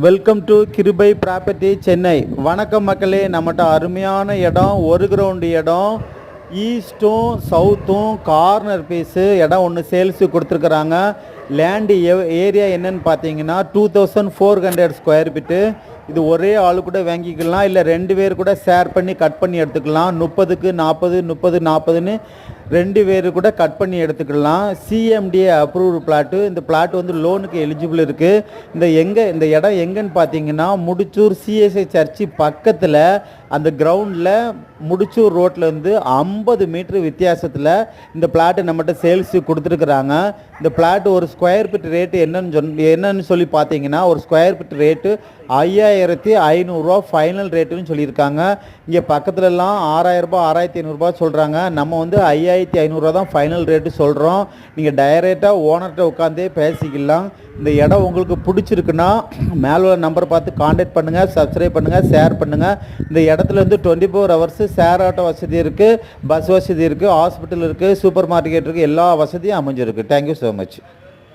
Welcome to கிருபை property Chennai. வணக்கம் மக்களே, நம்மகிட்ட அருமையான இடம், ஒரு கிரவுண்டு இடம், ஈஸ்ட்டும் சவுத்தும் கார்னர் பீஸு இடம் ஒன்று சேல்ஸு கொடுத்துருக்குறாங்க. லேண்டு ஏரியா என்னன்னு பார்த்தீங்கன்னா 2400 ஸ்கொயர் ஃபீட்டு. இது ஒரே ஆளு கூட வாங்கிக்கலாம், இல்லை 2 பேர் கூட ஷேர் பண்ணி கட் பண்ணி எடுத்துக்கலாம். 30க்கு 40, 30 40ன்னு 2 பேர் கூட கட் பண்ணி எடுத்துக்கலாம். CMDA approved plot. இந்த பிளாட் வந்து லோனுக்கு எலிஜிபிள் இருக்குது. இந்த இடம் எங்கன்னு பார்த்தீங்கன்னா முடிச்சூர் சிஎஸ்ஐ சர்ச்சு பக்கத்தில் அந்த கிரவுண்டில் முடிச்சூர் ரோட்லேருந்து 50 மீட்ரு வித்தியாசத்தில் இந்த பிளாட்டு நம்மகிட்ட சேல்ஸு கொடுத்துருக்குறாங்க. இந்த பிளாட் ஒரு ஸ்கொயர் ஃபீட் ரேட்டு என்னன்னு சொல்லி பார்த்தீங்கன்னா, ஒரு ஸ்கொயர் ஃபீட் ரேட்டு 5500 ஃபைனல் ரேட்டுன்னு சொல்லியிருக்காங்க. இங்கே பக்கத்துலலாம் 6000 6500 சொல்கிறாங்க. நம்ம வந்து 5500 தான் ஃபைனல் ரேட்டு சொல்கிறோம். நீங்கள் டைரெக்டாக ஓனர்கிட்ட உட்காந்தே பேசிக்கலாம். இந்த இடம் உங்களுக்கு பிடிச்சிருக்குன்னா மேலே உள்ள நம்பர் பார்த்து காண்டாக்ட் பண்ணுங்கள், சப்ஸ்கிரைப் பண்ணுங்கள், ஷேர் பண்ணுங்கள். இந்த இடத்துலேருந்து 24 ஹவர்ஸு ஷேர் ஆட்டோ வசதி இருக்குது, பஸ் வசதி இருக்குது, ஹாஸ்பிட்டல் இருக்குது, சூப்பர் மார்க்கெட் இருக்குது, எல்லா வசதியும் அமைஞ்சிருக்கு. Thank you so much.